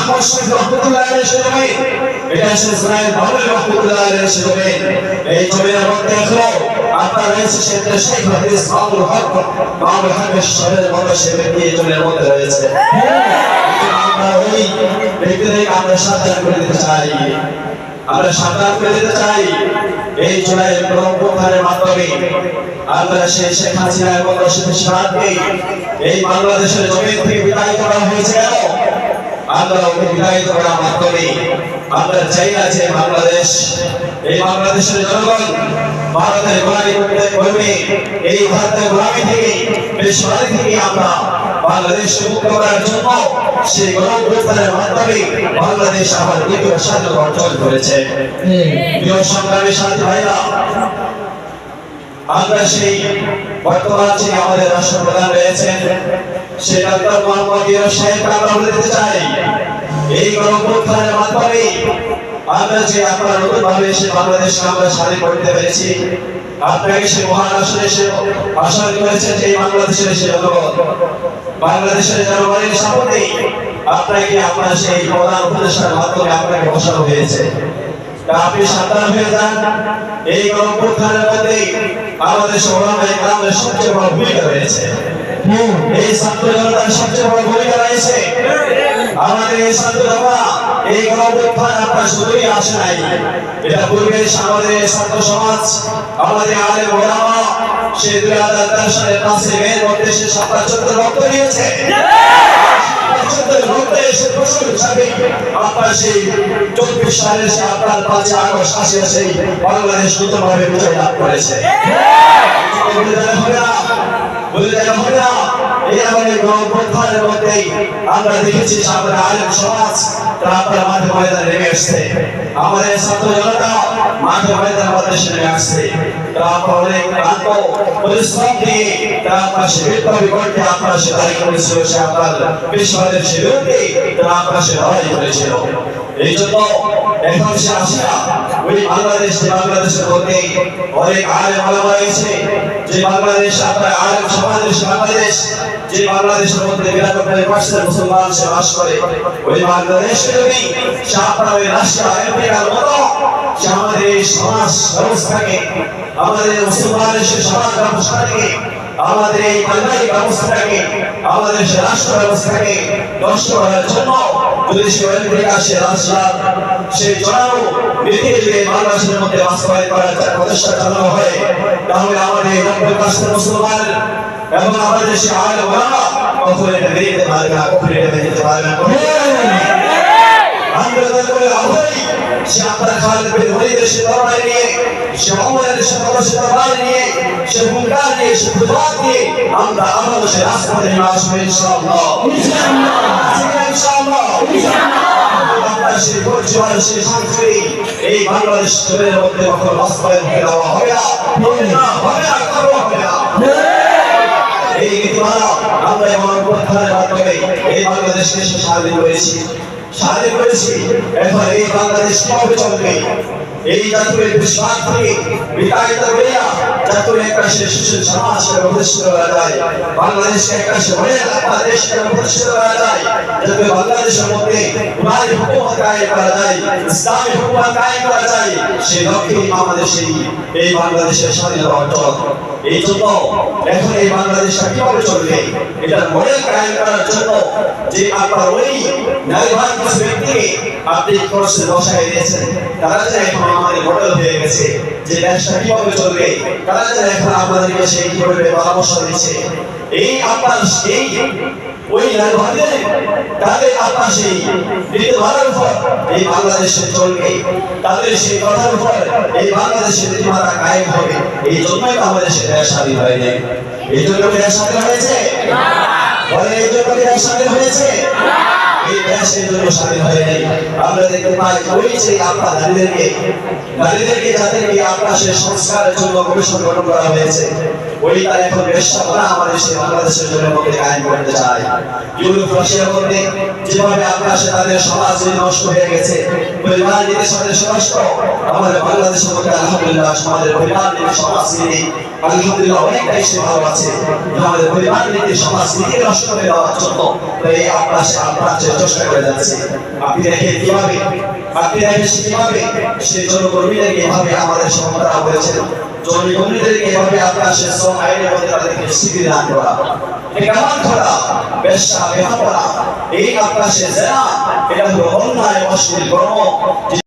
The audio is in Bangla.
আহমদ শরীফ রহমতুল্লাহ আলাইহি জমি, এটা শেখ ইসমাইল বাবুল রহমতুল্লাহ আলাইহি জমি। এই জমির মধ্যে এখনো আপনার রয়েছে শেখ হাফিজ মামুনুল হক শহরের মতো সে ব্যক্তি এই জমির মধ্যে রয়েছে। আমরা ওই ব্যক্তিদের আমরা সাবধান করে দিতে চাই, আমরা সাবধান করে দিতে চাই। এই জুলাইয়ের গণঅভ্যুত্থানের মাধ্যমে আমরা সেই শেখ হাসিনার মতো সন্ত্রাসীকে এই বাংলাদেশের জমিন থেকে বিতাড়িত করা হয়েছে। কেন? আমরা ওকে বিতাড়িত করার মাধ্যমে আমরা চাই না যে এই বাংলাদেশের জনগণ ভারতের গোলামি করবে। এই ভারতের গোলামি থেকে পেশোয়ারি থেকে আমরা বাংলাদেশকে মুক্ত করার জন্য সেই গণঅভ্যুত্থানের মাধ্যমে বাংলাদেশ আবার দ্বিতীয় স্বাধীনতা অর্জন করেছে। প্রিয় সংগ্রামী সাথী ভাইরা, আমরা সেই বর্তমান যিনি আমাদের রাষ্ট্রপ্রধান রয়েছেন সেই ডক্টর মোহাম্মদ ইউনূস সাহেবকে আমরা বলতে চাই, এই গণঅভ্যুত্থানের মাধ্যমে আমরা যে আপনারা নতুনভাবে এসে বাংলাদেশকে আমরা স্বাধীন করতে পেরেছি, আপনাকে সে মহান আসনে এসে আশা করেছেন যে এই বাংলাদেশের সে জনগণ, বাংলাদেশের জনগণের সামনে আপনাকে আপনার সেই প্রধান উপদেষ্টার মাধ্যমে আপনাকে বসানো হয়েছে। আপনি সাবধান হয়ে যান। এই গণঅভ্যুত্থানের মধ্যে আমাদের গ্রামের সবচেয়ে বড় ভূমিকা রয়েছে, এই ছাত্র জনতার সবচেয়ে বড় ভূমিকা রয়েছে। আমাদের এই ছাত্র জনতা এই গণঅভ্যুত্থান আপনার শুধুই আসে নাই, এটা পূর্বে আমাদের ছাত্র সমাজ, আমাদের আলেম ওলামা সে 2010 সালের 5 মের মধ্যে সে 77 রক্ত দিয়েছে। আপনার সেই 24 সালে সে আপনার 5 আগস্ট আসিয়া সেই বাংলাদেশ নতুনভাবে বিজয় লাভ করেছে। এই আমাদের গণঅভ্যুত্থানের মধ্যেই আমরা দেখেছি আমাদের আলেম সমাজ তারা আপনার মাঠে ময়দানে নেমে আসছে, আমাদের ছাত্র জনতা মাঠে ময়দানে বাংলাদেশে নেমে আসছে। তারা আপনার অনেক ক্লান্ত পরিশ্রম দিয়ে তারা আপনার সে বিপ্লবী কণ্ঠে আপনার সে দাঁড়িয়ে করেছিল, সে আপনার পেশোয়ারের সে বিরুদ্ধে তারা আপনার সে লড়াই করেছিল। এই জন্য এখন সে আসিয়া ওই বাংলাদেশের মধ্যে অনেক আলেম ওলামা রয়েছে, যে বাংলাদেশ আপনার আলেম সমাজের বাংলাদেশ, যে বাংলাদেশের মধ্যে 92% মুসলমান সে বাস করে, ওই বাংলাদেশকে যদি সে আপনার ওই রাশিয়া আমেরিকার মতো সে আমাদের এই সমাজ ব্যবস্থাকে, আমাদের মুসলমানের সে সমাজ ব্যবস্থাকে, আমাদের এই পারিবারিক ব্যবস্থাটাকে, আমাদের সে রাষ্ট্র ব্যবস্থাকে নষ্ট করার জন্য যদি সে আমেরিকা সে রাশিয়া সেই জড়ানো নীতি যদি বাংলাদেশের মধ্যে বাস্তবায়ন করার প্রচেষ্টা চালানো হয়, তাহলে আমাদের 90% মুসলমান এবং আমাদের দেশে আলেম ওলামা কখনো এটা মেনে নিতে পারবে না, কখনো এটা মেনে নিতে পারবে না। আন্দোলন করে আহ্বানী সে আপনার খালেদ বিন ওয়ালিদের সে তরবারি নিয়ে, সে ওমরের সে তরবারি নিয়ে, সে হুঙ্কার নিয়ে, সে ফুটবল নিয়ে আমরা আমাদের সে রাজপথে নেমে আসবো ইনশাআল্লাহ, ইনশাআল্লাহ। আপনার সেই পরিচয় সেই সংস্কৃতি এই বাংলাদেশ জমিনের মধ্যে কখনো বাস্তবায়ন হয়ে দেওয়া হবে না, হবে না, হবে না, হবে না। এই নীতিমালা আমরা এই গণঅভ্যুত্থানের মাধ্যমে এই বাংলাদেশকে স্বাধীন করেছি। এখন এই বাংলাদেশ কিভাবে চলবে? এই জাতীয় বিশ্বাস থেকে বিতাড়িত হইয়া জাতীয় একটা সুশীল সমাজকে প্রতিষ্ঠিত করা যায়, বাংলাদেশকে একটা দেশকে প্রতিষ্ঠিত করা যায়, যাতে বাংলাদেশের মধ্যে কোরআনী হুকুমত কায়েম করা যায়, ইসলামী হুকুমত কায়েম করা যায়, সেই লক্ষ্যে আমাদের এই বাংলাদেশের স্বাধীনতা অর্জন। এই জন্য এখন এই বাংলাদেশটা কিভাবে চলবে এটার মডেল কায়েম করার জন্য যে আপনার ওই নারীবান কিছু ব্যক্তিকে আপনি কোর্সে বসাই দিয়েছেন, তারা যে এখন আমাদের মডেল হয়ে গেছে যে দেশটা কিভাবে চলবে, তারা যে এখন আমাদেরকে সেই কিভাবে পরামর্শ দিচ্ছে। এই আপনার সেই ওই নারীবানদের তাদের আপনার সেই নীতিমালার উপর এই বাংলাদেশে চলবে, তাদের সেই কথার উপর এই বাংলাদেশের নীতিমালা কায়েম হবে। এই জন্যই আমাদের সে দেশ স্বাধীন হয়নি। এই জন্য দেশ স্বাধীন হয়েছে, বলে এই জন্য দেশ স্বাধীন হয়েছে, এই দেশের জন্য স্বাধীন হয়নি। আমরা দেখতে পাই ওই যে আপনার নারীদেরকে যাদেরকে আপনার সে সংস্কারের জন্য কমিশন গঠন করা হয়েছে, ওই তার এখন বেশ্যা আমাদের সেই বাংলাদেশের জন্য মধ্যে কায়েম করতে চায়। ইউরোপ রাশিয়ার মধ্যে যেভাবে আকাশে তাদের সমাজ নষ্ট হয়ে গেছে, পরিবার নীতি সমাজের নষ্ট, আমাদের বাংলাদেশের মধ্যে আলহামদুলিল্লাহ আমাদের পরিবার নীতি সমাজ নীতি আলহামদুলিল্লাহ অনেকটাই সে ভালো আছে। আমাদের পরিবার নীতি সমাজ নীতি নষ্ট হয়ে যাওয়ার জন্য এই আকাশে আপনার চেষ্টা করে যাচ্ছে। আপনি দেখেন কিভাবে, আপনি দেখেন কিভাবে সেই জনকর্মীদেরকে এভাবে আমাদের সমাধান করেছেন, জনকর্মীদেরকে এভাবে আকাশে শ্রম আইনের মধ্যে তাদেরকে শিবির দান করা, কেমন করা, বেশ্যা বেহাপনা, এই আকাশে জেনা, এটা হলো অন্যায় অশ্লীল কর্ম।